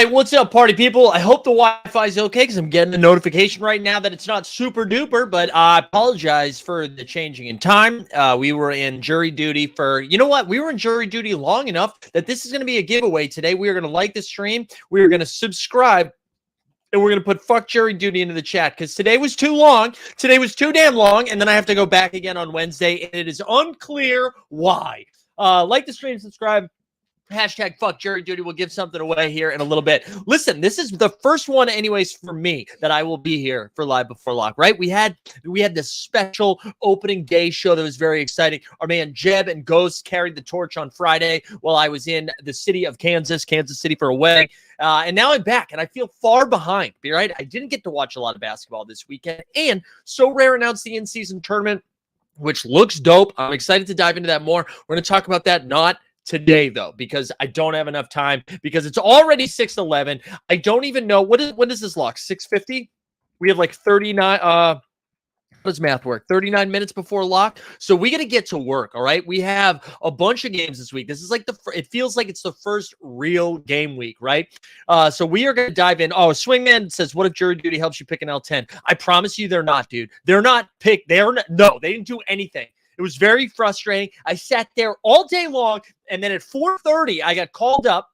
right, what's up, party people? I hope the Wi-Fi is okay because I'm getting a notification right now that it's not super duper, but I apologize for the changing in time. We were in jury duty for, you know what? We were in jury duty long enough that this is going to be a giveaway today. We are going to like the stream. We are going to subscribe. And we're going to put fuck jury duty into the chat because today was too long. Today was too damn long. And then I have to go back again on Wednesday. And it is unclear why. Like the stream, subscribe. Hashtag fuck jury duty. We'll give something away here in a little bit. Listen, this is the first one anyways for me that I will be here for Live Before Lock, right? We had this special opening day show that was very exciting. Our man Jeb and Ghost carried the torch on Friday while I was in the city of Kansas City for a wedding. And now I'm back and I feel far behind, right? I didn't get to watch a lot of basketball this weekend. And So Rare announced the in-season tournament, which looks dope. I'm excited to dive into that more. We're going to talk about that not today, though, because I don't have enough time because it's already 6:11. I don't even know. When is this lock? 6:50? We have like 39. How does math work? 39 minutes before lock. So we got to get to work. All right. We have a bunch of games this week. This is like it feels like it's the first real game week, right? So we are going to dive in. Oh, Swingman says, what if jury duty helps you pick an L10? I promise you they're not, dude. They're not picked. No, they didn't do anything. It was very frustrating. I sat there all day long, and then at 4:30, I got called up,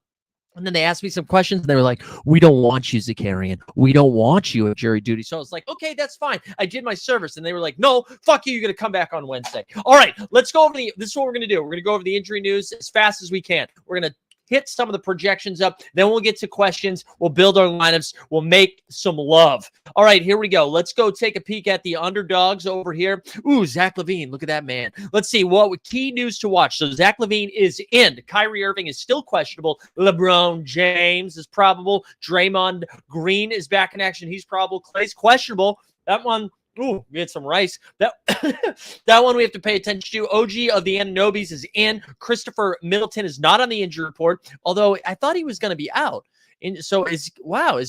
and then they asked me some questions, and they were like, we don't want you, Zakarian. We don't want you at jury duty. So I was like, okay, that's fine. I did my service, and they were like, no, fuck you. You're going to come back on Wednesday. All right, let's go over this is what we're going to do. We're going to go over the injury news as fast as we can. We're going to hit some of the projections up. Then we'll get to questions. We'll build our lineups. We'll make some love. All right, here we go. Let's go take a peek at the underdogs over here. Ooh, Zach LaVine. Look at that man. Let's see what key news to watch. So Zach LaVine is in. Kyrie Irving is still questionable. LeBron James is probable. Draymond Green is back in action. He's probable. Clay's questionable. That one. Ooh, we had some rice. That one we have to pay attention to. OG of the Ananobis is in. Christopher Middleton is not on the injury report, although I thought he was going to be out. So is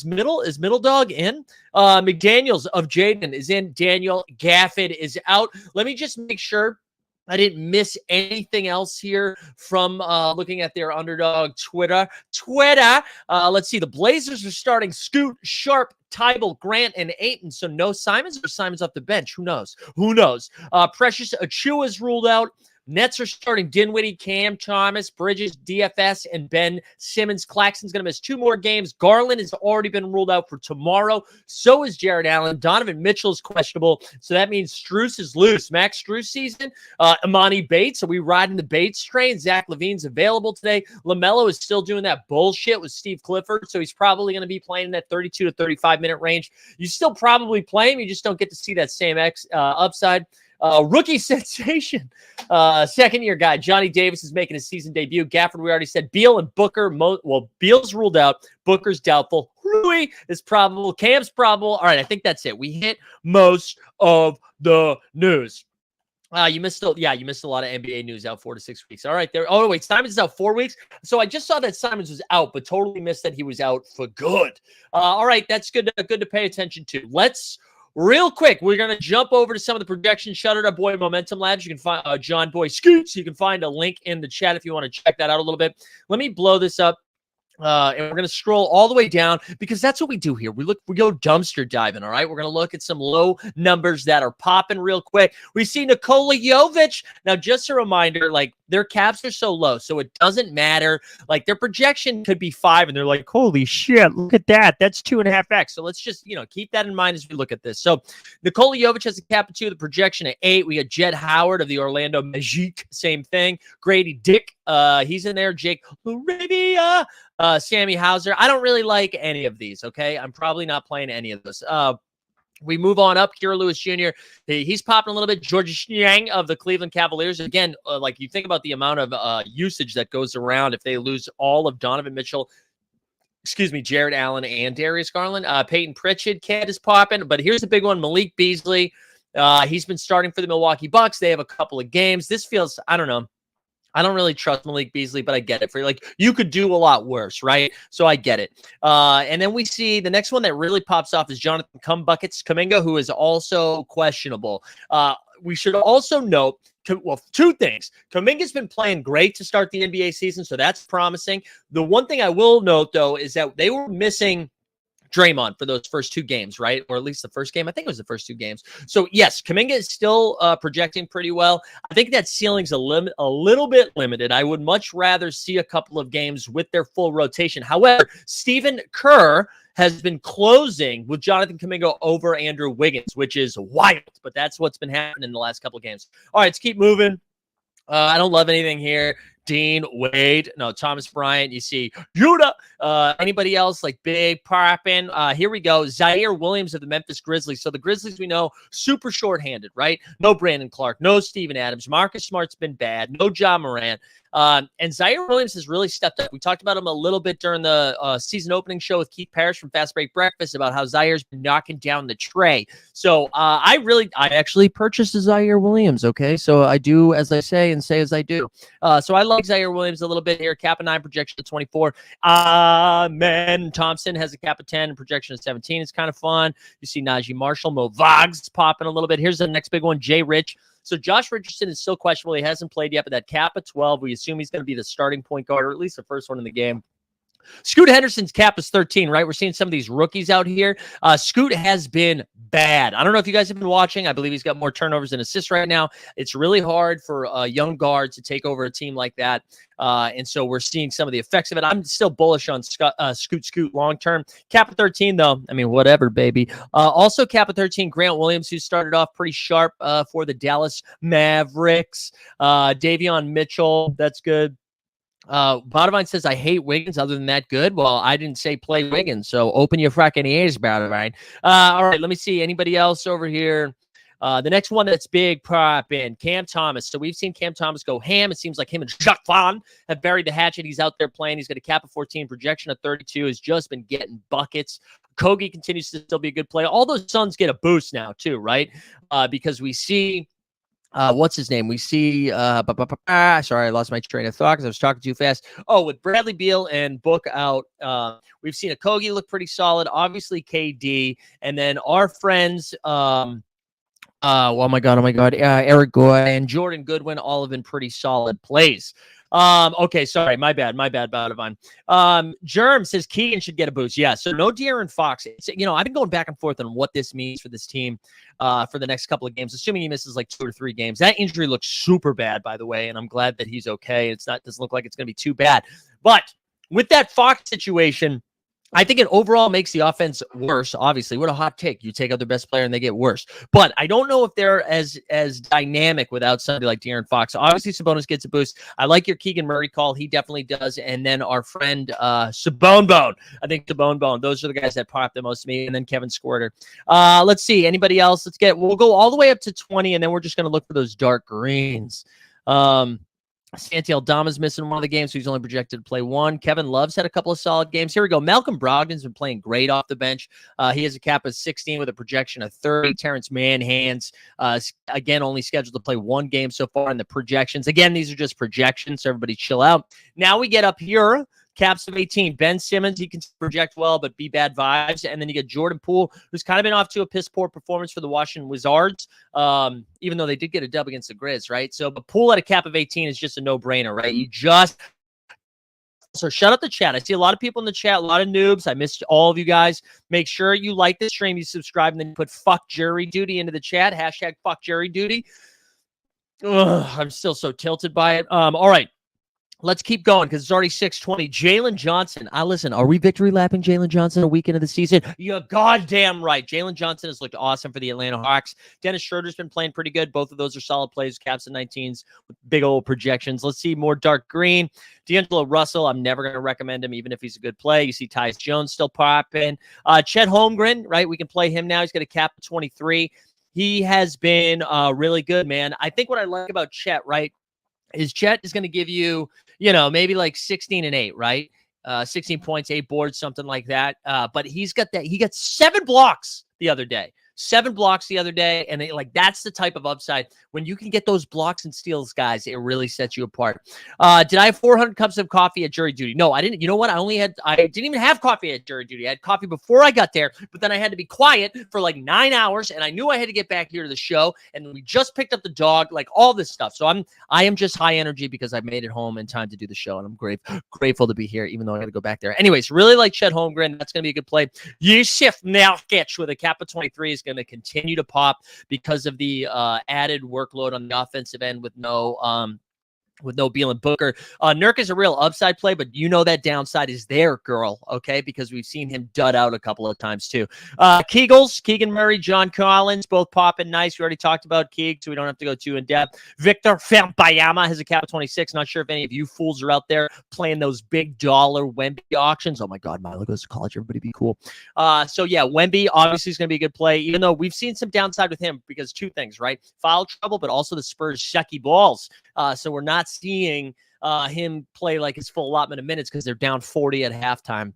Middle Dog in? McDaniels of Jaden is in. Daniel Gafford is out. Let me just make sure I didn't miss anything else here from looking at their underdog Twitter. Let's see. The Blazers are starting Scoot, Sharp, Tybal, Grant, and Ayton. So no Simons or Simons off the bench. Who knows? Precious Achua is ruled out. Nets are starting Dinwiddie, Cam Thomas, Bridges, DFS, and Ben Simmons. Claxton's going to miss 2 more games. Garland has already been ruled out for tomorrow. So is Jared Allen. Donovan Mitchell is questionable. So that means Strus is loose. Max Strus season. Imani Bates. Are we riding the Bates train? Zach LaVine's available today. LaMelo is still doing that bullshit with Steve Clifford. So he's probably going to be playing in that 32 to 35-minute range. You still probably play him. You just don't get to see that same upside. Rookie sensation, second-year guy, Johnny Davis is making his season debut. Gafford, we already said. Beal and Booker, Beal's ruled out. Booker's doubtful. Rui is probable. Cam's probable. All right, I think that's it. We hit most of the news. You missed a lot of NBA news out 4 to 6 weeks. All right, there. Oh wait, Simons is out 4 weeks. So I just saw that Simons was out, but totally missed that he was out for good. All right, that's good to pay attention to. Let's. Real quick, we're going to jump over to some of the projections. Shout out our boy Momentum Labs. You can find John Boy Scoots. You can find a link in the chat if you want to check that out a little bit. Let me blow this up. And we're going to scroll all the way down because that's what we do here. We go dumpster diving, all right? We're going to look at some low numbers that are popping real quick. We see Nikola Jovic. Now, just a reminder, like, their caps are so low, so it doesn't matter. Like, their projection could be 5, and they're like, holy shit, look at that. That's 2.5x. So let's just, keep that in mind as we look at this. So Nikola Jovic has a cap of 2, the projection at 8. We got Jed Howard of the Orlando Magic, same thing. Grady Dick, he's in there. Jake Arabia. Sammy Hauser. I don't really like any of these, okay? I'm probably not playing any of those. We move on up. Kira Lewis Jr., he's popping a little bit. George Niang of the Cleveland Cavaliers. Again, like you think about the amount of usage that goes around if they lose all of Donovan Mitchell, Jared Allen and Darius Garland. Peyton Pritchard, kid is popping. But here's the big one, Malik Beasley. He's been starting for the Milwaukee Bucks. They have a couple of games. This feels, I don't know. I don't really trust Malik Beasley, but I get it. You could do a lot worse, right? So I get it. And then we see the next one that really pops off is Jonathan Kuminga, who is also questionable. we should also note, well, two things. Kuminga's been playing great to start the NBA season, so that's promising. The one thing I will note, though, is that they were missing Draymond for those first two games, right? Or at least the first game. I think it was the first two games. So yes, Kuminga is still projecting pretty well. I think that ceiling's a little bit limited. I would much rather see a couple of games with their full rotation. However, Stephen Kerr has been closing with Jonathan Kuminga over Andrew Wiggins, which is wild, but that's what's been happening in the last couple of games. All right, let's keep moving. I don't love anything here. Dean Wade, no, Thomas Bryant. You see Yuta. Anybody else like big popping? Here we go. Zaire Williams of the Memphis Grizzlies. So the Grizzlies, we know, super shorthanded, right? No Brandon Clark, no Steven Adams. Marcus Smart's been bad. No John Moran. And Zaire Williams has really stepped up. We talked about him a little bit during the season opening show with Keith Parrish from Fast Break Breakfast about how Zaire's been knocking down the tray. So I actually purchased a Zaire Williams. Okay, so I do as I say and say as I do. So I like Zaire Williams a little bit here. Cap of 9, projection of 24. Amen. Thompson has a cap of 10 and projection of 17. It's kind of fun. You see Najee Marshall, Mo Vogs popping a little bit. Here's the next big one, Jay Rich. So Josh Richardson is still questionable. He hasn't played yet, but that cap of 12, we assume he's going to be the starting point guard, or at least the first one in the game. Scoot Henderson's cap is 13, right? We're seeing some of these rookies out here. Scoot has been bad. I don't know if you guys have been watching. I believe he's got more turnovers than assists right now. It's really hard for a young guard to take over a team like that. And so we're seeing some of the effects of it. I'm still bullish on Scoot long-term. Cap of 13, though. I mean, whatever, baby. Also, cap of 13, Grant Williams, who started off pretty sharp for the Dallas Mavericks. Davion Mitchell, that's good. Botavine says, I hate Wiggins. Other than that, good. Well, I didn't say play Wiggins, so open your fracking ears, Botavine. All right, let me see. Anybody else over here? The next one that's big prop in, Cam Thomas. So we've seen Cam Thomas go ham. It seems like him and Jacques Vaughn have buried the hatchet. He's out there playing. He's got a cap of 14, projection of 32, has just been getting buckets. Kogi continues to still be a good player. All those Suns get a boost now, too, right? Because we see... what's his name? We see, sorry, I lost my train of thought because I was talking too fast. Oh, with Bradley Beal and Book out, we've seen Okogie look pretty solid. Obviously, KD, and then our friends, oh my God, Eric Goy and Jordan Goodwin all have been pretty solid plays. Okay, sorry, my bad, Badavan. Germ says Keegan should get a boost. Yeah, so no De'Aaron Fox. I've been going back and forth on what this means for this team for the next couple of games, assuming he misses like 2 or 3 games. That injury looks super bad, by the way, and I'm glad that he's okay. Doesn't look like it's going to be too bad. But with that Fox situation, I think it overall makes the offense worse. Obviously, what a hot take. You take out their best player and they get worse. But I don't know if they're as dynamic without somebody like De'Aaron Fox. Obviously, Sabonis gets a boost. I like your Keegan Murray call. He definitely does. And then our friend Sabone. I think Sabone. Those are the guys that pop the most to me. And then Kevin Squirter. Let's see. Anybody else? We'll go all the way up to 20, and then we're just going to look for those dark greens. Santi Aldama's missing one of the games, so he's only projected to play 1. Kevin Love's had a couple of solid games. Here we go. Malcolm Brogdon's been playing great off the bench. He has a cap of 16 with a projection of 30. Terrence Manhan's, again, only scheduled to play 1 game so far in the projections. Again, these are just projections, so everybody chill out. Now we get up here. Caps of 18. Ben Simmons, he can project well, but be bad vibes. And then you get Jordan Poole, who's kind of been off to a piss-poor performance for the Washington Wizards, even though they did get a dub against the Grizz, right? So, but Poole at a cap of 18 is just a no-brainer, right? So shut up the chat. I see a lot of people in the chat, a lot of noobs. I missed all of you guys. Make sure you like this stream, you subscribe, and then you put fuck jury duty into the chat. Hashtag fuck jury duty. Ugh, I'm still so tilted by it. All right. Let's keep going because it's already 6:20. Jalen Johnson. Listen, are we victory lapping Jalen Johnson a week into the season? You're goddamn right. Jalen Johnson has looked awesome for the Atlanta Hawks. Dennis Schroeder's been playing pretty good. Both of those are solid plays. Caps and 19s with big old projections. Let's see more dark green. D'Angelo Russell, I'm never going to recommend him, even if he's a good play. You see Tyus Jones still popping. Chet Holmgren, right? We can play him now. He's got a cap of 23. He has been really good, man. I think what I like about Chet, right, is Chet is going to give you, maybe like 16 and 8, right? 16 points, 8 boards, something like that. But he got 7 blocks the other day. 7 blocks the other day, and that's the type of upside. When you can get those blocks and steals, guys, it really sets you apart. Did I have 400 cups of coffee at jury duty? No, I didn't. You know what? I didn't even have coffee at jury duty. I had coffee before I got there, but then I had to be quiet for like 9 hours, and I knew I had to get back here to the show, and we just picked up the dog, like all this stuff. So I am just high energy because I made it home in time to do the show, and I'm grateful to be here, even though I got to go back there. Anyways, really like Chet Holmgren. That's going to be a good play. Yusuf Nurkic with a Kappa 23 is going to continue to pop because of the added workload on the offensive end with no Beal and Booker. Nurk is a real upside play, but you know that downside is there, girl, okay? Because we've seen him dud out a couple of times, too. Kegels, Keegan Murray, John Collins, both popping nice. We already talked about Keeg, so we don't have to go too in-depth. Victor Wembanyama has a Kappa 26. Not sure if any of you fools are out there playing those big dollar Wemby auctions. Oh, my God, Milo goes to college. Everybody be cool. So, yeah, Wemby obviously is going to be a good play, even though we've seen some downside with him because two things, right? Foul trouble, but also the Spurs' shucky balls. So we're not seeing him play like his full allotment of minutes because they're down 40 at halftime.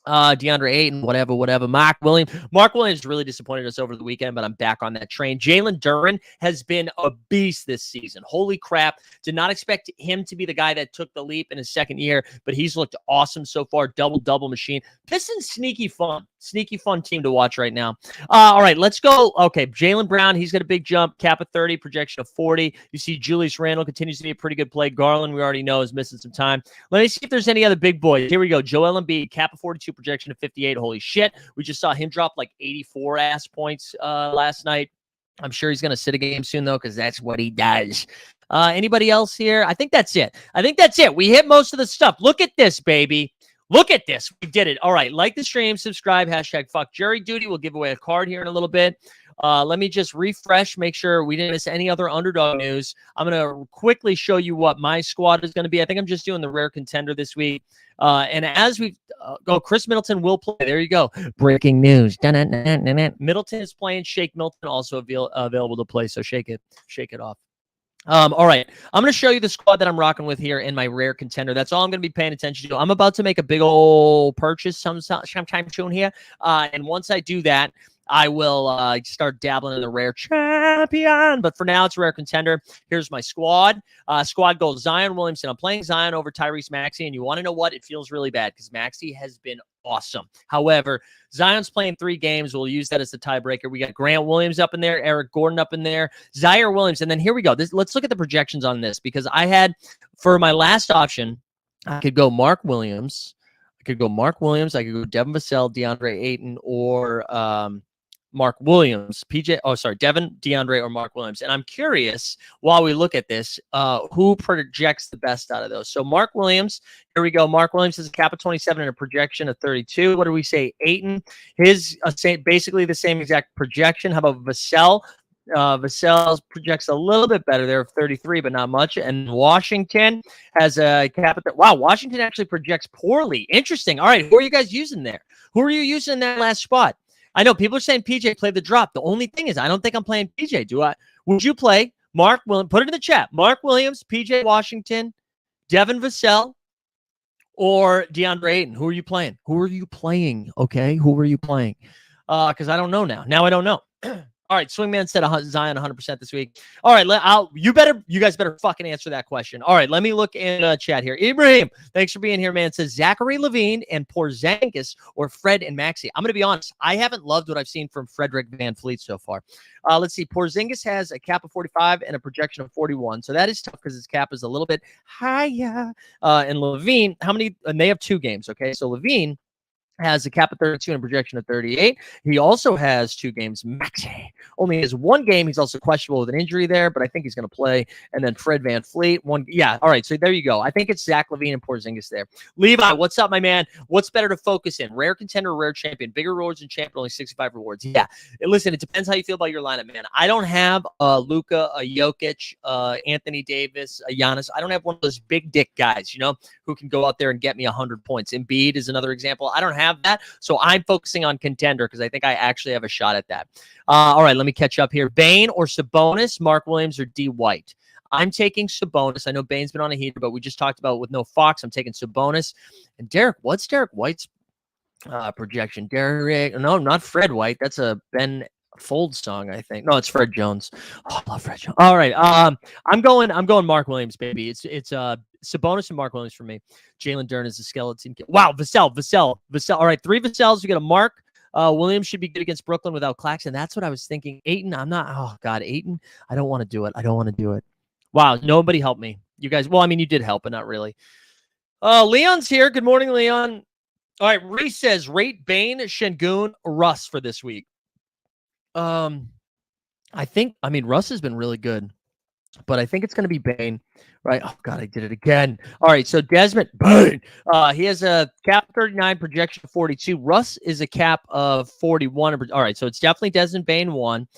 DeAndre Ayton, whatever. Mark Williams really disappointed us over the weekend, but I'm back on that train. Jalen Duren has been a beast this season. Holy crap. Did not expect him to be the guy that took the leap in his second year, but he's looked awesome so far. Double machine. Pistons sneaky fun team to watch right now. All right, let's go. Okay, Jaylen Brown, he's got a big jump. Kappa 30, projection of 40. You see Julius Randle continues to be a pretty good play. Garland, we already know, is missing some time. Let me see if there's any other big boys. Here we go. Joel Embiid, Kappa 42, projection of 58. Holy shit. We just saw him drop like 84 ass points last night. I'm sure he's going to sit a game soon, though, because that's what he does. Anybody else here? I think that's it. We hit most of the stuff. Look at this, baby. Look at this. We did it. All right. Like the stream, subscribe, hashtag fuck jury duty. We'll give away a card here in a little bit. Let me just refresh, make sure we didn't miss any other underdog news. I'm going to quickly show you what my squad is going to be. I think I'm just doing the rare contender this week. And as we go, Chris Middleton will play. There you go. Breaking news. Middleton is playing. Shake Milton also available to play. So shake it off. All right. I'm going to show you the squad that I'm rocking with here in my rare contender. That's all I'm going to be paying attention to. I'm about to make a big old purchase sometime soon here. And once I do that, I will start dabbling in the rare champion. But for now, it's rare contender. Here's my squad. Squad goes Zion Williamson. I'm playing Zion over Tyrese Maxey. And you want to know what? It feels really bad because Maxey has been awesome. However, Zion's playing 3 games. We'll use that as the tiebreaker. We got Grant Williams up in there, Eric Gordon up in there, Zaire Williams. And then here we go. Let's look at the projections on this because I had, for my last option, I could go Mark Williams. I could go Devin Vassell, DeAndre Ayton, or Mark Williams, Devin, DeAndre, or Mark Williams. And I'm curious, while we look at this, who projects the best out of those. So Mark Williams, here we go. Mark Williams is a Kappa 27 and a projection of 32. What do we say? Ayton, basically the same exact projection. How about Vassell? Vassell projects a little bit better there of 33, but not much. And Washington has a Kappa. Wow, Washington actually projects poorly. Interesting. All right, who are you guys using there? Who are you using in that last spot? I know people are saying PJ played the drop. The only thing is I don't think I'm playing PJ. Would you play Mark Williams? Put it in the chat. Mark Williams, PJ Washington, Devin Vassell, or DeAndre Ayton? Who are you playing? Okay, who are you playing? Because I don't know now. Now I don't know. All right, Swingman said Zion 100% this week. All right, you guys better fucking answer that question. All right, let me look in chat here. Ibrahim, thanks for being here, man. It says Zachary Levine and Porzingis or Fred and Maxey. I'm going to be honest. I haven't loved what I've seen from Frederick Van Fleet so far. Let's see. Porzingis has a cap of 45 and a projection of 41. So that is tough because his cap is a little bit higher. And Levine, and they have 2 games, okay? So Levine has a cap of 32 and a projection of 38. He also has 2 games. Maxey only has 1 game. He's also questionable with an injury there, but I think he's going to play. And then Fred Van Fleet, 1. Yeah, all right, so there you go. I think it's Zach Levine and Porzingis there. Levi, what's up, my man? What's better to focus in? Rare contender or rare champion? Bigger rewards and champion, only 65 rewards. Yeah, listen, it depends how you feel about your lineup, man. I don't have Luka, a Jokic, Anthony Davis, a Giannis. I don't have one of those big dick guys, who can go out there and get me 100 points. Embiid is another example. I don't have that. So I'm focusing on contender because I think I actually have a shot at that. All right, let me catch up here. Bane or Sabonis, Mark Williams or D. White? I'm taking Sabonis. I know Bane's been on a heater, but we just talked about with no Fox. I'm taking Sabonis. And what's Derek White's projection? No, not Fred White. That's a Ben Folds song, I think. No, it's Fred Jones. Oh, I love Fred Jones. All right. I'm going Mark Williams, baby. It's Sabonis and Mark Williams for me. Jalen Duren is the skeleton. Wow, Vassell. All right, 3 Vassells. We got a Mark. Williams should be good against Brooklyn without Claxton. That's what I was thinking. Ayton, I'm not. Oh God, Ayton. I don't want to do it. Wow, nobody helped me. You guys. Well, I mean, you did help, but not really. Leon's here. Good morning, Leon. All right, Reese says rate Bane, Şengün, Russ for this week. I mean, Russ has been really good, but I think it's going to be Bane, right? Oh, God, I did it again. All right, so Desmond, Bane. He has a cap 39, projection of 42. Russ is a cap of 41. All right, so it's definitely Desmond Bane 1.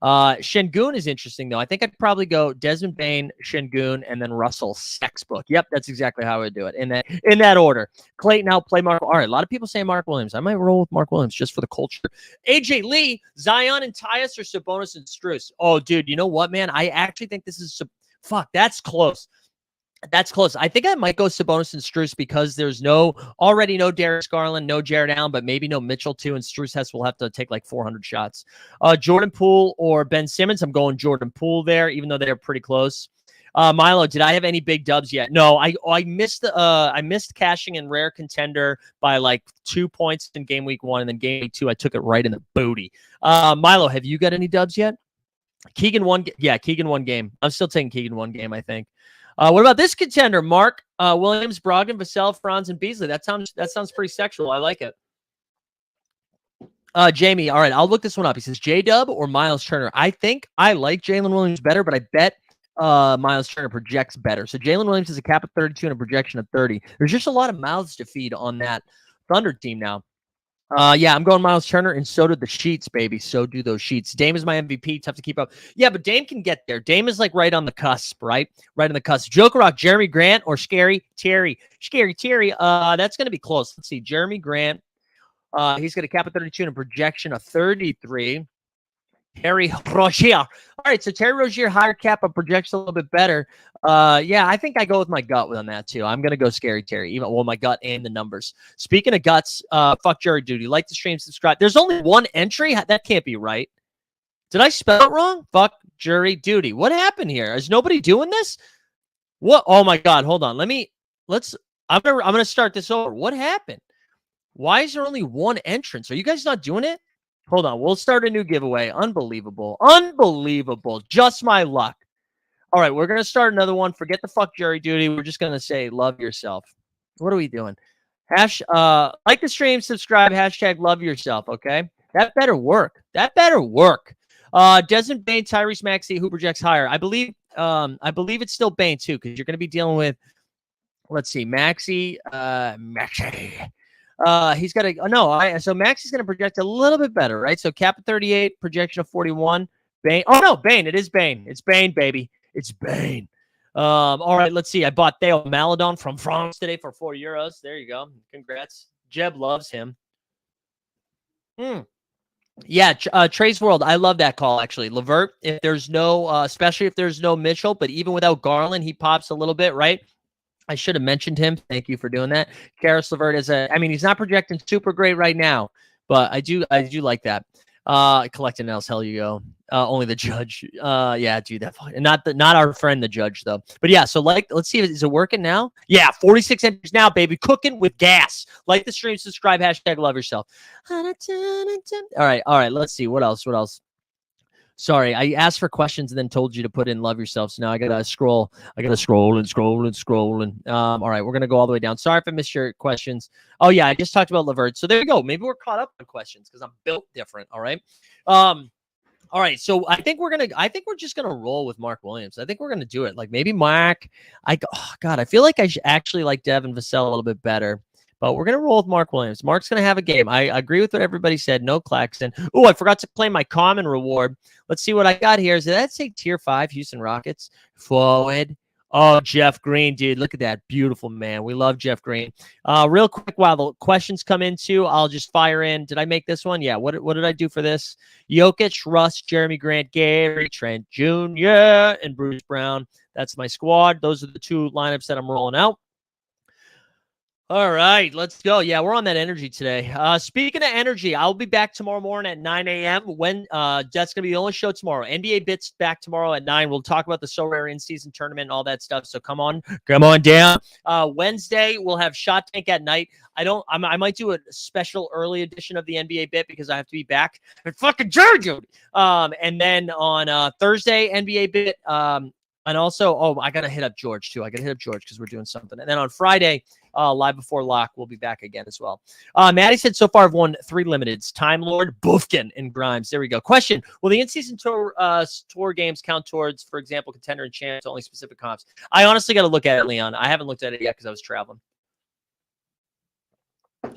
Şengün is interesting, though. I think I'd probably go Desmond Bane, Şengün, and then Russell Sexbook. Yep, that's exactly how I would do it, in that order. Clayton out, play Mark. All right, a lot of people say Mark Williams. I might roll with Mark Williams just for the culture. AJ Lee, Zion and Tyus, or Sabonis and Strus? Oh, dude, you know what, man? I actually think this is that's close. That's close. I think I might go Sabonis and Strus because there's already no Darius Garland, no Jared Allen, but maybe no Mitchell too, and Strus will have to take like 400 shots. Jordan Poole or Ben Simmons? I'm going Jordan Poole there, even though they're pretty close. Milo, did I have any big dubs yet? No, I missed cashing in rare contender by like 2 points in game week 1, and then game week 2 I took it right in the booty. Milo, have you got any dubs yet? Keegan won. Yeah, Keegan 1 game. I'm still taking Keegan 1 game, I think. What about this contender? Mark, Williams, Brogdon, Vassell, Franz, and Beasley. That sounds pretty sexual. I like it. Jamie, all right, I'll look this one up. He says J-Dub or Miles Turner. I think I like Jalen Williams better, but I bet Miles Turner projects better. So Jalen Williams is a cap of 32 and a projection of 30. There's just a lot of mouths to feed on that Thunder team now. Yeah, I'm going Miles Turner, and so did the Sheets, baby. So do those Sheets. Dame is my MVP. Tough to keep up. Yeah, but Dame can get there. Dame is like right on the cusp, right? Right on the cusp. Joker Rock, Jeremy Grant, or Scary Terry? Scary Terry. That's going to be close. Let's see. Jeremy Grant. He's got a cap of 32 and a projection of 33. Terry Rozier. All right, so Terry Rozier, higher cap, but projects a little bit better. Yeah, I think I go with my gut on that too. I'm gonna go Scary Terry, my gut and the numbers. Speaking of guts, fuck jury duty. Like the stream, subscribe. There's only 1 entry. That can't be right. Did I spell it wrong? Fuck jury duty. What happened here? Is nobody doing this? What? Oh my God! Hold on. I'm gonna start this over. What happened? Why is there only 1 entrance? Are you guys not doing it? Hold on. We'll start a new giveaway. Unbelievable. Just my luck. All right. We're going to start another one. Forget the fuck jury duty. We're just going to say love yourself. What are we doing? Like the stream, subscribe, hashtag love yourself. Okay. That better work. Desmond Bane, Tyrese Maxey, who projects higher? I believe it's still Bane too, because you're going to be dealing with, let's see, Maxey. He's got so Max is going to project a little bit better, right? So cap of 38, projection of 41. Bane. Oh no, Bane. It is Bane. It's Bane, baby. It's Bane. All right, let's see. I bought Theo Maladon from France today for €4. There you go. Congrats. Jeb loves him. Yeah, Trey's World. I love that call, actually. LeVert, if there's no, especially if there's no Mitchell, but even without Garland, he pops a little bit, right? I should have mentioned him. Thank you for doing that. Karis LeVert he's not projecting super great right now, but I do like that. Collecting else, hell you go. Only the judge. Yeah, dude, not our friend the judge though. But yeah, so let's see, is it working now? Yeah, 46 entries now, baby. Cooking with gas. Like the stream, subscribe, hashtag love yourself. All right. Let's see what else. Sorry, I asked for questions and then told you to put in love yourself. So now I gotta scroll. All right, we're gonna go all the way down. Sorry if I missed your questions. Oh yeah, I just talked about LeVert. So there you go. Maybe we're caught up on questions because I'm built different. All right. All right. So I think we're just gonna roll with Mark Williams. I think we're gonna do it. Like maybe Mark. I feel like I should actually like Devin Vassell a little bit better. But we're going to roll with Mark Williams. Mark's going to have a game. I agree with what everybody said. No Claxton. Oh, I forgot to claim my common reward. Let's see what I got here. Did that say tier 5 Houston Rockets? Forward. Oh, Jeff Green, dude. Look at that. Beautiful, man. We love Jeff Green. Real quick, while the questions come in, too, I'll just fire in. Did I make this one? Yeah. What did I do for this? Jokic, Russ, Jeremy Grant, Gary, Trent Jr., and Bruce Brown. That's my squad. Those are the 2 lineups that I'm rolling out. All right, let's go. Yeah, we're on that energy today. Speaking of energy, I'll be back tomorrow morning at 9 a.m. When that's gonna be the only show tomorrow. NBA Bits back tomorrow at 9. We'll talk about the Sorare in-season tournament and all that stuff. So come on down. Wednesday we'll have Shot Tank at night. I might do a special early edition of the NBA Bit because I have to be back in fucking Georgia. And then on Thursday NBA Bit. And also, I gotta hit up George too. I gotta hit up George because we're doing something. And then on Friday. Live before lock, we'll be back again as well. Maddie said so far I've won 3 limiteds. Time Lord, Bufkin, and Grimes. There we go. Question: will the in-season tour games count towards, for example, contender and champs, only specific comps? I honestly got to look at it, Leon. I haven't looked at it yet because I was traveling.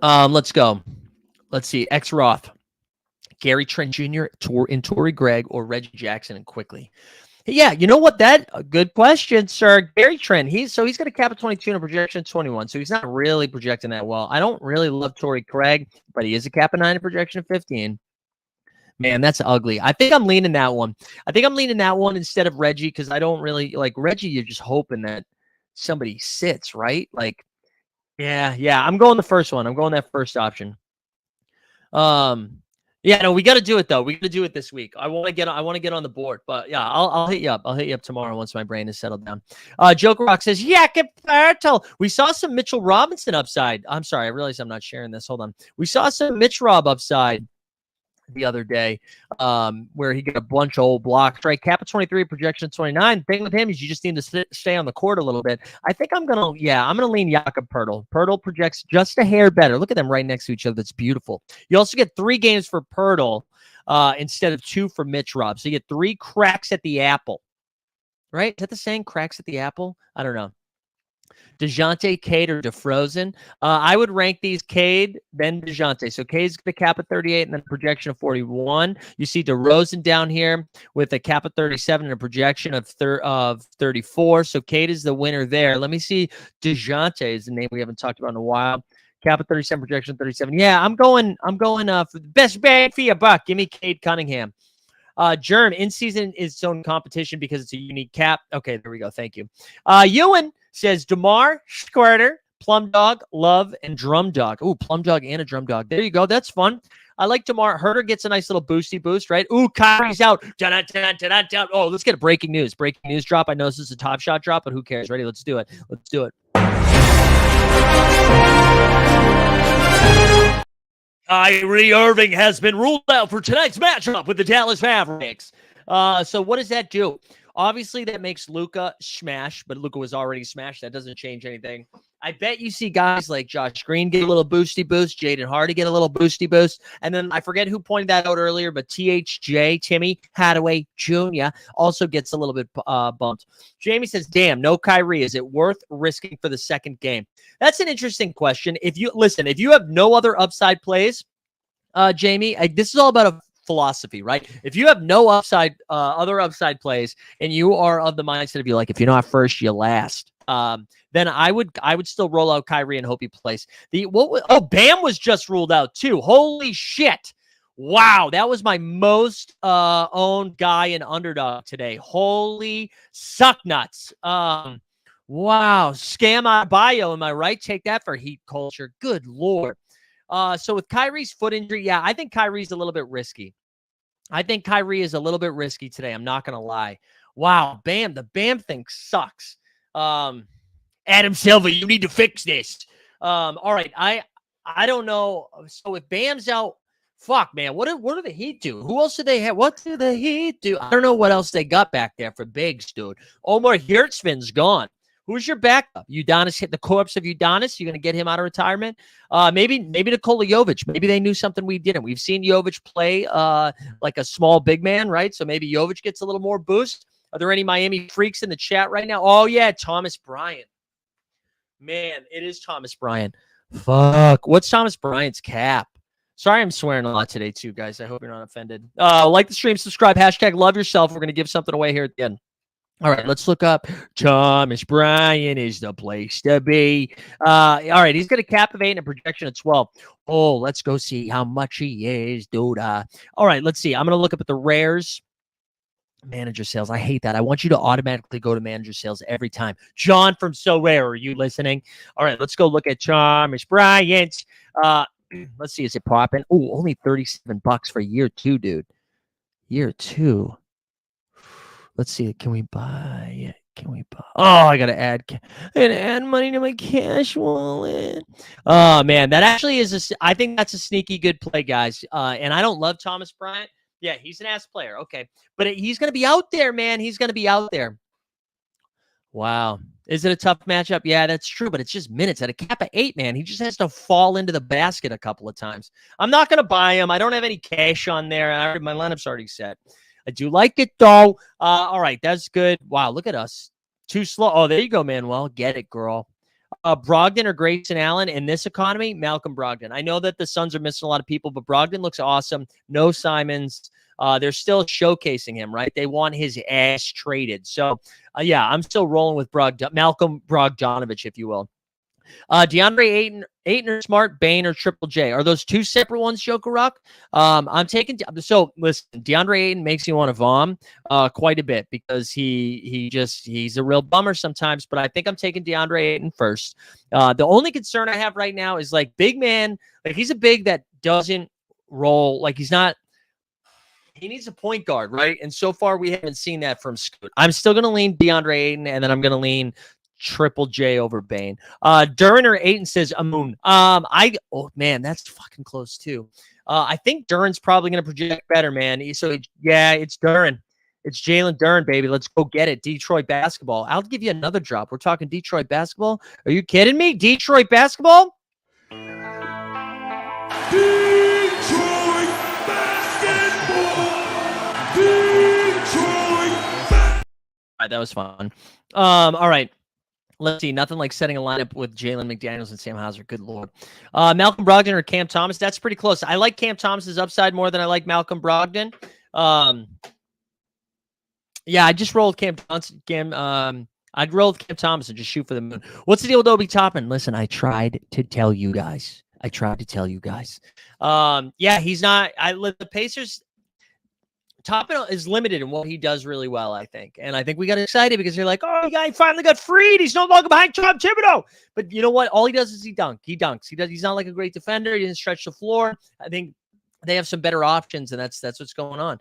Let's go. Let's see. X Roth, Gary Trent Jr., Torrey Gregg, or Reggie Jackson, and quickly. Yeah, you know what? A good question, sir. Gary Trent. He's got a cap of 22 and a projection of 21, so he's not really projecting that well. I don't really love Torrey Craig, but he is a cap of 9 and projection of 15. Man, that's ugly. I think I'm leaning that one. I think I'm leaning that one instead of Reggie because I don't really like Reggie. You're just hoping that somebody sits, right? Like, yeah. I'm going the first one. I'm going that first option. Yeah, no, we got to do it though. We got to do it this week. I want to get on the board, but yeah, I'll hit you up. I'll hit you up tomorrow once my brain is settled down. Joker Rock says, yeah, we saw some Mitchell Robinson upside. I'm sorry, I realize I'm not sharing this. Hold on. We saw some Mitch Rob upside the other day, where he got a bunch of old blocks, right? Cap of 23, projection of 29. The thing with him is you just need to stay on the court a little bit. I think I'm gonna lean Jakob Poeltl. Poeltl projects just a hair better. Look at them right next to each other. That's beautiful. You also get 3 games for Poeltl instead of 2 for Mitch Rob. So you get 3 cracks at the apple, right? Is that the saying, cracks at the apple? I don't know. DeJounte, Cade, or DeFrozen. I would rank these Cade, then DeJounte. So Cade's the cap of 38 and then a projection of 41. You see DeRozan down here with a cap of 37 and a projection of 34. So Cade is the winner there. Let me see. DeJounte is the name we haven't talked about in a while. Cap of 37, projection 37. Yeah, I'm going for the best bang for your buck. Give me Cade Cunningham. Germ, in season is its own competition because it's a unique cap. Okay, there we go. Thank you. Ewan says DeMar, Squirter, Plum Dog, Love, and Drum Dog. Ooh, Plum Dog and a Drum Dog. There you go. That's fun. I like DeMar. Herter gets a nice little boosty boost, right? Ooh, Kyrie's out. Da-da-da-da-da-da. Oh, let's get a breaking news. Breaking news drop. I know this is a Top Shot drop, but who cares? Ready? Let's do it. Let's do it. Kyrie Irving has been ruled out for tonight's matchup with the Dallas Mavericks. So what does that do? Obviously, that makes Luka smash, but Luka was already smashed. That doesn't change anything. I bet you see guys like Josh Green get a little boosty boost, Jaden Hardy get a little boosty boost, and then I forget who pointed that out earlier, but THJ, Timmy Hadaway Jr. also gets a little bit bumped. Jamie says, damn, no Kyrie. Is it worth risking for the second game? That's an interesting question. If you have no other upside plays, Jamie, this is all about a philosophy, right? If you have no other upside plays, and you are of the mindset of you like, if you're not first, you last. Then I would still roll out Kyrie and hope he plays. Bam was just ruled out too. Holy shit. Wow, that was my most owned guy in underdog today. Holy suck nuts. Wow, scam out bio, am I right? Take that for heat culture. Good Lord. So with Kyrie's foot injury, yeah, I think Kyrie's a little bit risky. I think Kyrie is a little bit risky today. I'm not going to lie. Wow, Bam, the Bam thing sucks. Adam Silva, you need to fix this. All right, I don't know. So if Bam's out, fuck, man, what do the Heat do? Who else do they have? What do the Heat do? I don't know what else they got back there for bigs, dude. Omar Hirtzman's gone. Who's your backup? Udonis hit the corpse of Udonis. You're going to get him out of retirement. Maybe Nikola Jovic. Maybe they knew something we didn't. We've seen Jovic play like a small big man, right? So maybe Jovic gets a little more boost. Are there any Miami freaks in the chat right now? Oh, yeah, Thomas Bryant. Man, it is Thomas Bryant. Fuck. What's Thomas Bryant's cap? Sorry, I'm swearing a lot today, too, guys. I hope you're not offended. Like the stream, subscribe, hashtag love yourself. We're going to give something away here at the end. All right, let's look up Thomas Bryant is the place to be. All right, he's got a cap of 8 and a projection of 12. Oh, let's go see how much he is, dude. All right, let's see. I'm going to look up at the rares. Manager sales. I hate that. I want you to automatically go to manager sales every time. John from Sorare, are you listening? All right, let's go look at Thomas Bryant. Let's see, is it popping? Oh, only $37 for year 2, dude. Year 2. Let's see. Can we buy it? Can we buy? Oh, I gotta add money to my cash wallet. Oh man, that actually is I think that's a sneaky good play, guys. And I don't love Thomas Bryant. Yeah, he's an ass player. Okay, but he's gonna be out there, man. He's gonna be out there. Wow. Is it a tough matchup? Yeah, that's true, but it's just minutes at a cap of 8, man. He just has to fall into the basket a couple of times. I'm not going to buy him. I don't have any cash on there. My lineup's already set. I do like it, though. All right, that's good. Wow, look at us. Too slow. Oh, there you go, Manuel. Get it, girl. Brogdon or Grayson Allen in this economy? Malcolm Brogdon. I know that the Suns are missing a lot of people, but Brogdon looks awesome. No Simons. They're still showcasing him, right? They want his ass traded. So, yeah, I'm still rolling with Malcolm Brogdonovich, if you will. DeAndre Ayton or Smart, Bane or Triple J. Are those two separate ones, Joker Rock? I'm taking so listen, DeAndre Ayton makes me want to vom quite a bit because he's a real bummer sometimes, but I think I'm taking DeAndre Ayton first. The only concern I have right now is like big man, like he's a big that doesn't roll, like he needs a point guard, right? And so far we haven't seen that from Scoot. I'm still gonna lean DeAndre Ayton, and then I'm gonna lean Triple J over Bane. Duran or Ayton says Amun. Oh man, that's fucking close too. I think Duran's probably gonna project better, man. So yeah, it's Duran. It's Jalen Duran, baby. Let's go get it. Detroit basketball. I'll give you another drop. We're talking Detroit basketball. Are you kidding me? Detroit basketball? Detroit basketball. Detroit basketball. All right, that was fun. All right. Let's see. Nothing like setting a lineup with Jalen McDaniels and Sam Hauser. Good Lord. Malcolm Brogdon or Cam Thomas? That's pretty close. I like Cam Thomas's upside more than I like Malcolm Brogdon. Yeah, I just rolled Cam Thompson. I'd roll with Cam Thomas and just shoot for the moon. What's the deal with Obi Toppin? Listen, I tried to tell you guys. Yeah, he's not. The Pacers. Toppin is limited in what he does really well, I think. And I think we got excited because you're like, oh, the guy finally got freed. He's no longer behind Tom Thibodeau. But you know what? All he does is he dunks. He's not like a great defender. He doesn't stretch the floor. I think they have some better options, and that's what's going on.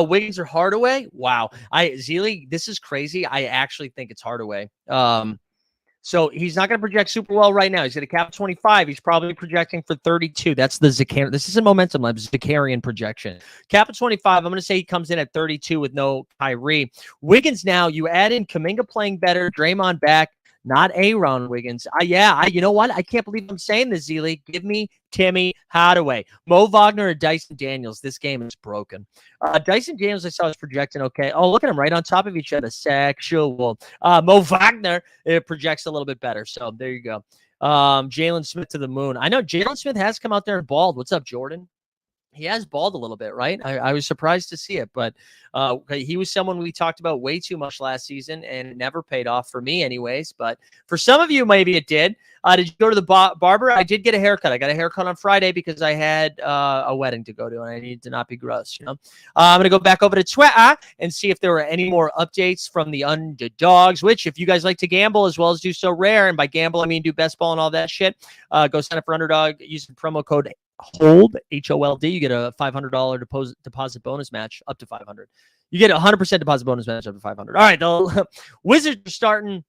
Wiggins or Hardaway? Wow. Zealy, this is crazy. I actually think it's Hardaway. So he's not going to project super well right now. He's going to cap 25. He's probably projecting for 32. That's the Zakarian. This is a Momentum Lab Zakarian projection. Cap at 25. I'm going to say he comes in at 32 with no Kyrie. Wiggins now, you add in Kuminga playing better, Draymond back, not Aaron Wiggins. You know what? I can't believe I'm saying this, Zealy. Give me Timmy Hardaway. Mo Wagner or Dyson Daniels. This game is broken. Dyson Daniels, I saw is projecting okay. Oh, look at them right on top of each other. Sexual. Mo Wagner, it projects a little bit better. So there you go. Jalen Smith to the moon. I know Jalen Smith has come out there and balled. What's up, Jordan? He has balled a little bit, right? I was surprised to see it, but he was someone we talked about way too much last season, and it never paid off for me anyways. But for some of you, maybe it did. Did you go to the barber? I did get a haircut. I got a haircut on Friday because I had a wedding to go to, and I needed to not be gross, you know? I'm going to go back over to Twitter and see if there were any more updates from the underdogs, which if you guys like to gamble as well as do so rare, and by gamble, I mean do best ball and all that shit, go sign up for Underdog using promo code HOLD, HOLD. You get a $500 deposit bonus match up to 500. You get a 100% deposit bonus match up to 500. All right, the Wizards are starting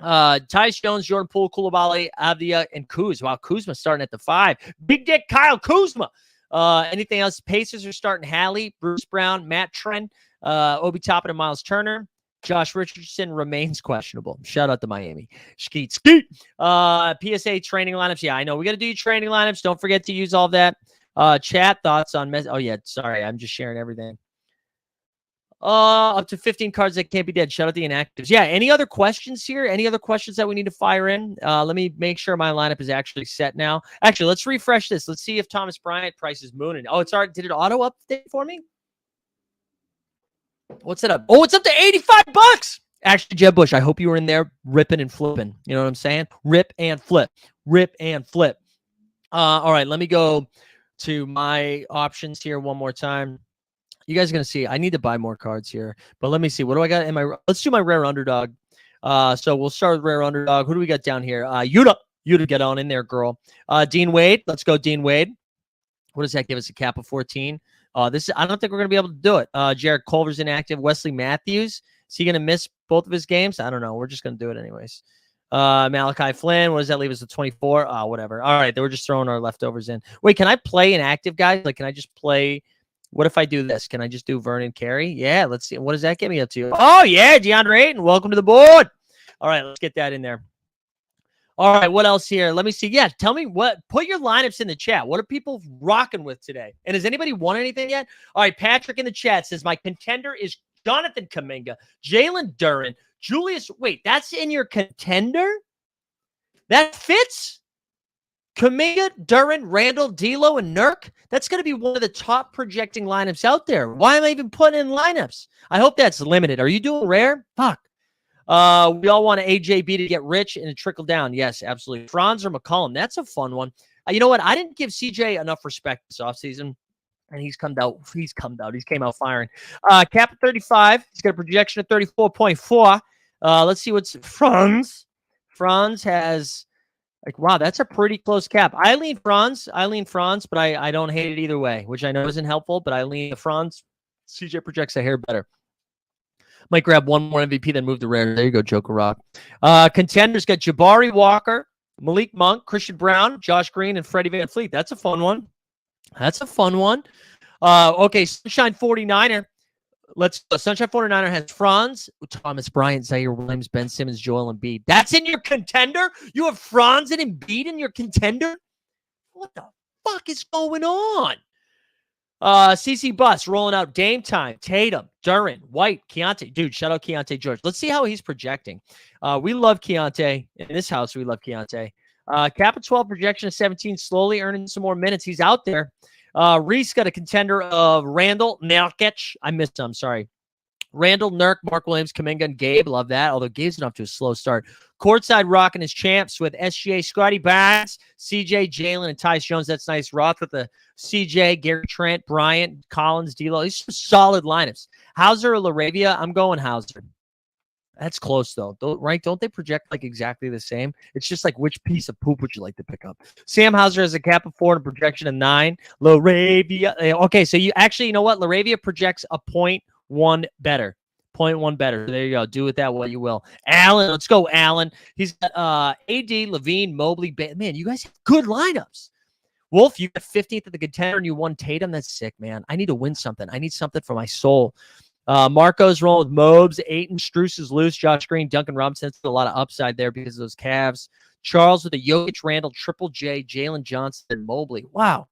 Tyus Jones, Jordan Poole, Koulibaly, Avdia, and Kuz. Wow, Kuzma starting at the 5. Big Dick Kyle Kuzma. Anything else? Pacers are starting Hallie, Bruce Brown, Matt Trent, Obi Toppin, and Miles Turner. Josh Richardson remains questionable. Shout out to Miami. Skeet. PSA training lineups. Yeah, I know. We got to do training lineups. Don't forget to use all that. Chat thoughts on oh yeah, sorry. I'm just sharing everything. Up to 15 cards that can't be dead. Shout out the inactives. Yeah, any other questions here? Any other questions that we need to fire in? Let me make sure my lineup is actually set now. Actually, let's refresh this. Let's see if Thomas Bryant price is mooning. Oh, it's already. Did it auto update for me? What's it up? Oh, it's up to $85. Actually, Jeb Bush, I hope you were in there ripping and flipping. You know what I'm saying? Rip and flip. All right, let me go to my options here one more time. You guys are going to see. I need to buy more cards here. But let me see. What do I got in my... Let's do my rare underdog. So we'll start with rare underdog. Who do we got down here? Yuta. Yuta, get on in there, girl. Dean Wade. Let's go, Dean Wade. What does that give us? A cap of 14? I don't think we're going to be able to do it. Jared Culver's inactive. Wesley Matthews. Is he going to miss both of his games? I don't know. We're just going to do it anyways. Malachi Flynn. What does that leave us with 24? Whatever. All right. They were just throwing our leftovers in. Wait, can I play inactive guys? Like, can I just play... What if I do this? Can I just do Vernon Carey? Yeah, let's see. What does that get me up to? Oh, yeah, DeAndre Ayton. Welcome to the board. All right, let's get that in there. All right, what else here? Let me see. Yeah, tell me put your lineups in the chat. What are people rocking with today? And has anybody won anything yet? All right, Patrick in the chat says, my contender is Jonathan Kuminga, Jalen Duren, Julius. Wait, that's in your contender? That fits? Kuminga, Duren, Randall, D'Lo, and Nurk. That's going to be one of the top projecting lineups out there. Why am I even putting in lineups? I hope that's limited. Are you doing rare? Fuck. We all want AJB to get rich and trickle down. Yes, absolutely. Franz or McCollum. That's a fun one. You know what? I didn't give CJ enough respect this offseason, and he's come out. He came out firing. Cap at 35. He's got a projection of 34.4. Let's see what's Franz. Franz has... Like, wow, that's a pretty close cap. I lean Franz, but I don't hate it either way, which I know isn't helpful, but I lean the Franz. CJ projects a hair better. Might grab one more MVP, then move the rare. There you go, Joker Rock. Contenders got Jabari Walker, Malik Monk, Christian Brown, Josh Green, and Freddie Van Fleet. That's a fun one. Okay, Sunshine 49er. Sunshine 49er has Franz, Thomas Bryant, Zaire Williams, Ben Simmons, Joel Embiid. That's in your contender? You have Franz and Embiid in your contender? What the fuck is going on? CC Bus rolling out Dame Time, Tatum, Duren, White, Keontae. Dude, shout out Keontae George. Let's see how he's projecting. We love Keontae. In this house, we love Keontae. Cap of 12, projection of 17, slowly earning some more minutes. He's out there. Reese got a contender of Randall, Nurkic. I missed him. Sorry. Randall, Nurk, Mark Williams, Kuminga, and Gabe. Love that. Although Gabe's been off to a slow start. Courtside rocking his champs with SGA, Scotty Barnes, CJ, Jalen, and Tyus Jones. That's nice. Roth with the CJ, Gary Trent, Bryant, Collins, D'Lo. These are solid lineups. Hauser or LaRavia? I'm going Hauser. That's close, though, right? Don't they project like exactly the same? It's just like, which piece of poop would you like to pick up? Sam Hauser has a cap of 4 and a projection of 9. LaRavia. Okay, so you know what? LaRavia projects a 0.1 better. 0.1 better. There you go. Do with that what you will. Allen, let's go, Allen. He's got AD, Levine, Mobley. Man, you guys have good lineups. Wolf, you got 15th at the contender and you won Tatum. That's sick, man. I need to win something. I need something for my soul. Marco's rolling with Mobes. Ayton, Strus is loose. Josh Green, Duncan Robinson. That's a lot of upside there because of those Cavs. Charles with a Jokic, Randall, Triple J, Jalen Johnson, and Mobley. Wow.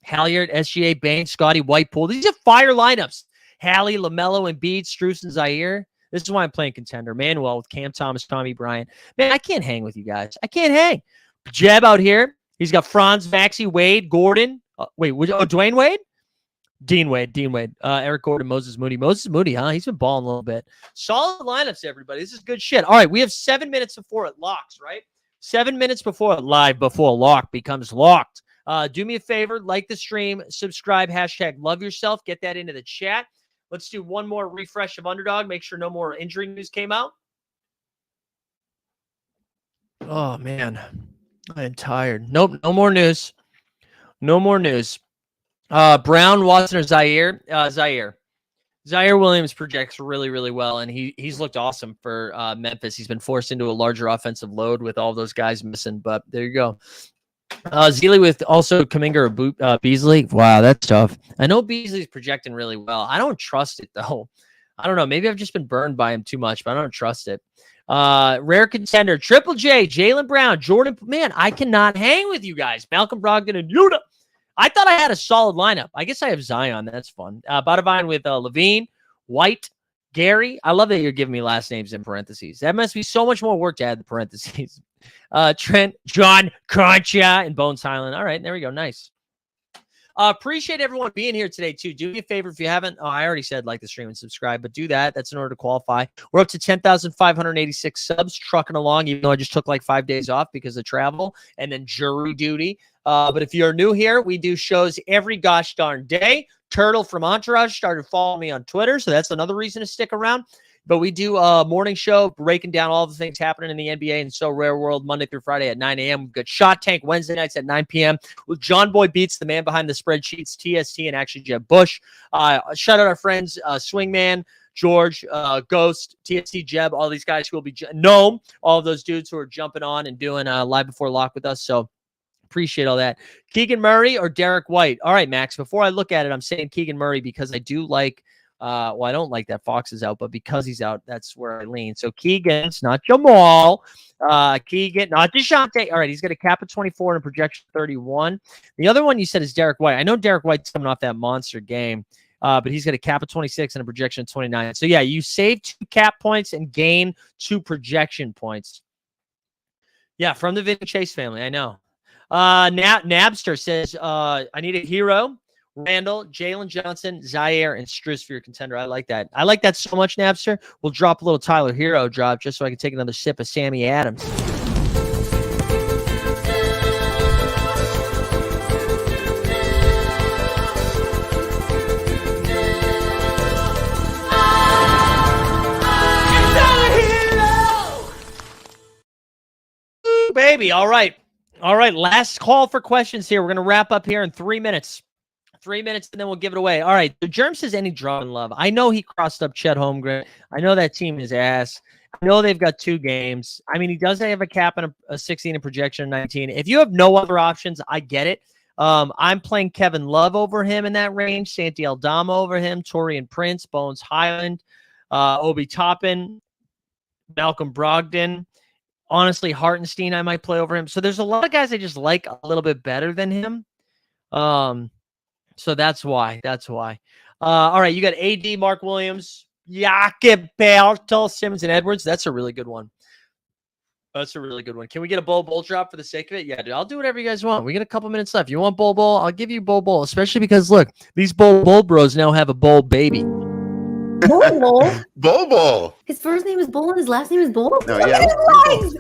Halyard, SGA, Bain, Scotty, Whitepool. These are fire lineups. Hallie, LaMelo, Embiid, Strus, and Zaire. This is why I'm playing contender. Manuel with Cam Thomas, Tommy Bryant. Man, I can't hang with you guys. I can't hang. Jeb out here. He's got Franz, Maxey, Wade, Gordon. Dwayne Wade? Dean Wade. Eric Gordon, Moses Moody, huh? He's been balling a little bit. Solid lineups, everybody. This is good shit. All right, we have 7 minutes before it locks, right? 7 minutes before lock becomes locked. Do me a favor, like the stream, subscribe, hashtag love yourself. Get that into the chat. Let's do one more refresh of Underdog. Make sure no more injury news came out. Oh, man. I'm tired. Nope, no more news. Brown, Watson, or Zaire? Zaire Williams projects really, really well, and he's looked awesome for Memphis. He's been forced into a larger offensive load with all those guys missing, but there you go. Zealy with also Kuminga or Beasley. Wow, that's tough. I know Beasley's projecting really well. I don't trust it, though. I don't know. Maybe I've just been burned by him too much, but I don't trust it. Rare contender, Triple J, Jaylen Brown, Jordan. Man, I cannot hang with you guys. Malcolm Brogdon and Yuta. I thought I had a solid lineup. I guess I have Zion. That's fun. Badavine with Levine, White, Gary. I love that you're giving me last names in parentheses. That must be so much more work to add the parentheses. Trent, John, Concha, and Bones Highland. All right, there we go. Nice. Appreciate everyone being here today, too. Do me a favor if you haven't. Oh, I already said like the stream and subscribe, but do that. That's in order to qualify. We're up to 10,586 subs, trucking along, even though I just took like 5 days off because of travel and then jury duty. But if you're new here, we do shows every gosh darn day. Turtle from Entourage started following me on Twitter, so that's another reason to stick around. But we do a morning show breaking down all the things happening in the NBA and So Rare World Monday through Friday at 9 a.m. We've got Shot Tank Wednesday nights at 9 p.m. with John Boy Beats, the man behind the spreadsheets, TST, and actually Jeb Bush. Shout out our friends, Swingman, George, Ghost, TST, Jeb, all these guys who will be Gnome, all of those dudes who are jumping on and doing live before lock with us. So appreciate all that. Keegan Murray or Derek White? All right, Max, before I look at it, I'm saying Keegan Murray because I do like well, I don't like that Fox is out, but because he's out, that's where I lean. So Keegan's not Jamal. Keegan, not DeShante. All right, he's got a cap of 24 and a projection 31. The other one you said is Derek White. I know Derek White's coming off that monster game, but he's got a cap of 26 and a projection of 29. So, yeah, you save 2 cap points and gain 2 projection points. Yeah, from the Vinny Chase family, I know. Nabster says, I need a hero. Randall, Jalen Johnson, Zaire, and Struz for your contender. I like that. I like that so much, Napster. We'll drop a little Tyler Hero drop just so I can take another sip of Sammy Adams. Ooh, baby. All right. All right. Last call for questions here. We're going to wrap up here in 3 minutes. 3 minutes, and then we'll give it away. All right. The Germ says any Drummond love. I know he crossed up Chet Holmgren. I know that team is ass. I know they've got 2 games. I mean, he does have a cap and a 16 and projection of 19. If you have no other options, I get it. I'm playing Kevin Love over him in that range, Santi Aldama over him, Torian Prince, Bones Highland, Obi Toppin, Malcolm Brogdon. Honestly, Hartenstein I might play over him. So there's a lot of guys I just like a little bit better than him. So that's why. All right, you got AD, Mark Williams, Jakob Poeltl, Simmons, and Edwards. That's a really good one. Can we get a bowl drop for the sake of it? Yeah, dude, I'll do whatever you guys want. We got a couple minutes left. You want bowl? I'll give you bowl, especially because, look, these bowl bros now have a bowl baby. Bowl? Bowl. His first name is Bull and his last name is Bull? No, yeah. Legs!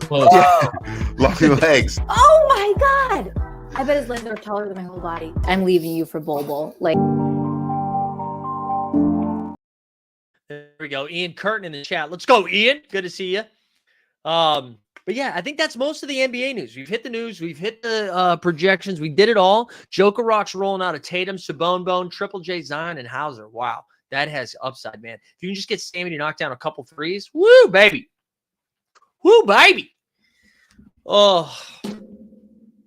Lucky legs. Oh my God! I bet his legs are taller than my whole body. I'm leaving you for Bobo. Like, there we go. Ian Curtin in the chat. Let's go, Ian. Good to see you. But yeah, I think that's most of the NBA news. We've hit the news. We've hit the projections. We did it all. Joker Rock's rolling out a Tatum, Sabone, Triple J, Zion, and Hauser. Wow, that has upside, man. If you can just get Sammy to knock down a couple threes, woo, baby. Oh,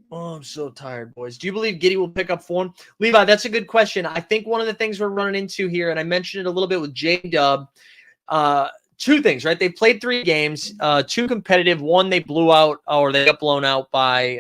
I'm so tired, boys. Do you believe Giddey will pick up form? Levi, that's a good question. I think one of the things we're running into here, and I mentioned it a little bit with J-Dub, 2 things, right? They played 3 games, 2 competitive. 1 they blew out, or they got blown out by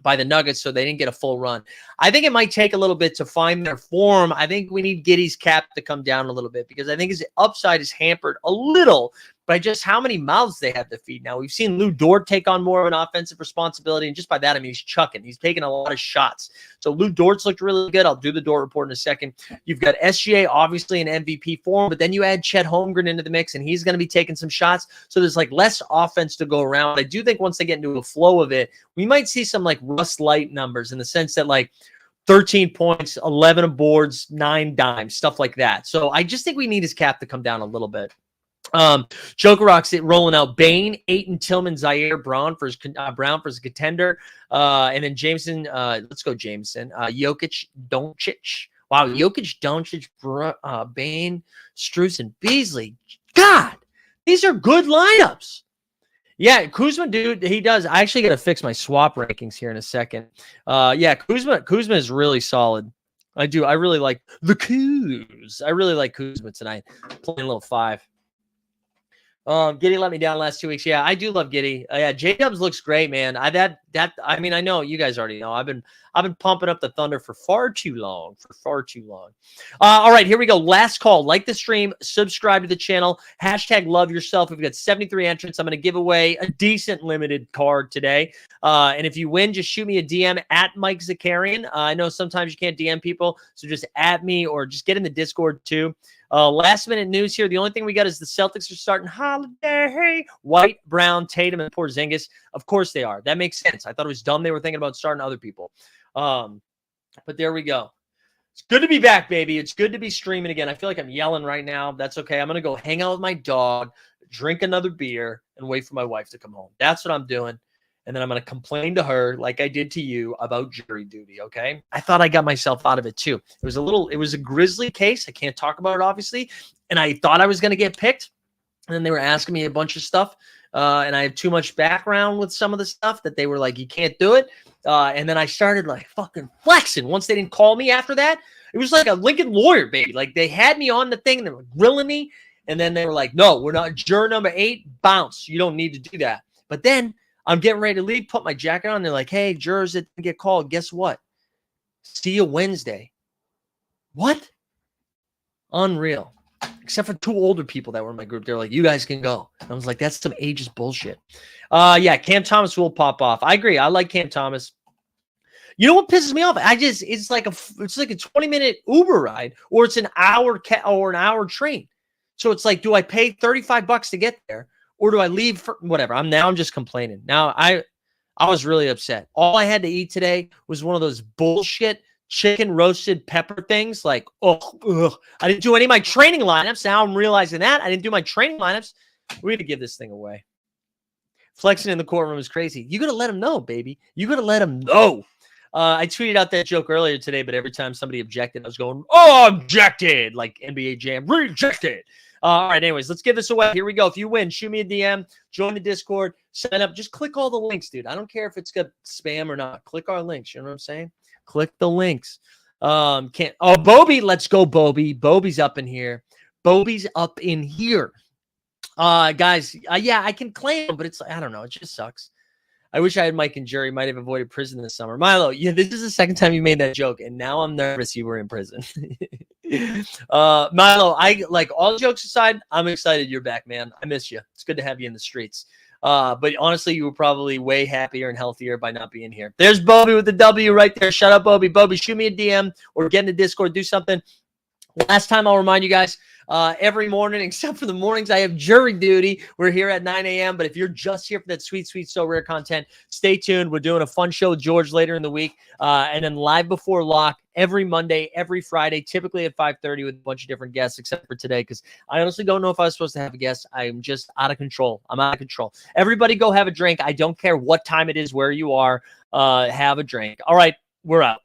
the Nuggets, so they didn't get a full run. I think it might take a little bit to find their form. I think we need Giddey's cap to come down a little bit because I think his upside is hampered a little by just how many mouths they have to feed now. We've seen Lou Dort take on more of an offensive responsibility, and just by that, I mean he's chucking. He's taking a lot of shots. So Lou Dort's looked really good. I'll do the Dort report in a second. You've got SGA, obviously in MVP form, but then you add Chet Holmgren into the mix, and he's going to be taking some shots. So there's like less offense to go around. I do think once they get into a flow of it, we might see some like Russ Light numbers in the sense that like 13 points, 11 boards, 9 dimes, stuff like that. So I just think we need his cap to come down a little bit. Joker Rock's rolling out Bane, Ayton, Tillman, Zaire, Brown for his contender, and then Jameson. Let's go, Jameson. Jokic, Doncic. Wow, Jokic, Doncic, Bane, Strus, and Beasley. God, these are good lineups. Yeah, Kuzma, dude, he does. I actually got to fix my swap rankings here in a second. Yeah, Kuzma is really solid. I do. I really like the Kuz. I really like Kuzma tonight. Playing a little 5. Giddey let me down last 2 weeks. Yeah, I do love Giddey. Yeah, J-Dubs looks great, man. I mean, I know you guys already know. I've been pumping up the Thunder for far too long. All right, here we go. Last call. Like the stream, subscribe to the channel. # love yourself. We've got 73 entrants. I'm going to give away a decent limited card today. And if you win, just shoot me a DM at Mike Zakarian. I know sometimes you can't DM people, so just at me or just get in the Discord too. Last minute news here. The only thing we got is the Celtics are starting Holiday, White, Brown, Tatum, and Porzingis. Of course they are. That makes sense. I thought it was dumb they were thinking about starting other people. But there we go. It's good to be back, baby. It's good to be streaming again. I feel like I'm yelling right now. That's okay. I'm going to go hang out with my dog, drink another beer, and wait for my wife to come home. That's what I'm doing. And then I'm going to complain to her like I did to you about jury duty, okay? I thought I got myself out of it too. It was a grisly case. I can't talk about it, obviously. And I thought I was going to get picked. And then they were asking me a bunch of stuff. And I have too much background with some of the stuff that they were like, you can't do it. And then I started like fucking flexing. Once they didn't call me after that, it was like a Lincoln lawyer, baby. Like they had me on the thing. They were grilling me. And then they were like, no, we're not. Juror number 8, bounce. You don't need to do that. But then I'm getting ready to leave, put my jacket on. They're like, hey, jurors that didn't get called, guess what? See you Wednesday. What? Unreal. Except for 2 older people that were in my group. They're like, you guys can go. And I was like, that's some ageist bullshit. Yeah, Cam Thomas will pop off. I agree. I like Cam Thomas. You know what pisses me off? It's like a 20-minute Uber ride, or it's an hour or an hour train. So it's like, do I pay $35 to get there? Or do I leave for whatever? I'm just complaining. Now I was really upset. All I had to eat today was one of those bullshit chicken roasted pepper things. Like, I didn't do any of my training lineups. Now I'm realizing that I didn't do my training lineups. We had to give this thing away. Flexing in the courtroom is crazy. You got to let them know, baby. You got to let them know. I tweeted out that joke earlier today, but every time somebody objected, I was going, oh, objected, like NBA Jam, rejected. All right, anyways, let's give this away. Here we go. If you win, shoot me a DM, join the Discord, sign up. Just click all the links, dude. I don't care if it's got spam or not. Click our links. You know what I'm saying? Click the links. Bobby, let's go, Bobby. Bobby's up in here. Bobby's up in here. Guys, yeah, I can claim him, but it's, I don't know. It just sucks. I wish I had Mike and Jury. Might have avoided prison this summer. Milo, yeah, this is the second time you made that joke, and now I'm nervous you were in prison. Milo, I like all jokes aside, I'm excited you're back, man. I miss you. It's good to have you in the streets. But honestly, you were probably way happier and healthier by not being here. There's Bobby with the W right there. Shut up, Bobby. Bobby, shoot me a DM or get in the Discord. Do something. Last time, I'll remind you guys, every morning, except for the mornings, I have jury duty. We're here at 9 a.m. But if you're just here for that sweet, sweet, so rare content, stay tuned. We're doing a fun show with George later in the week. And then live before lock every Monday, every Friday, typically at 5:30 with a bunch of different guests, except for today, because I honestly don't know if I was supposed to have a guest. I'm just out of control. I'm out of control. Everybody go have a drink. I don't care what time it is, where you are. Have a drink. All right, we're out.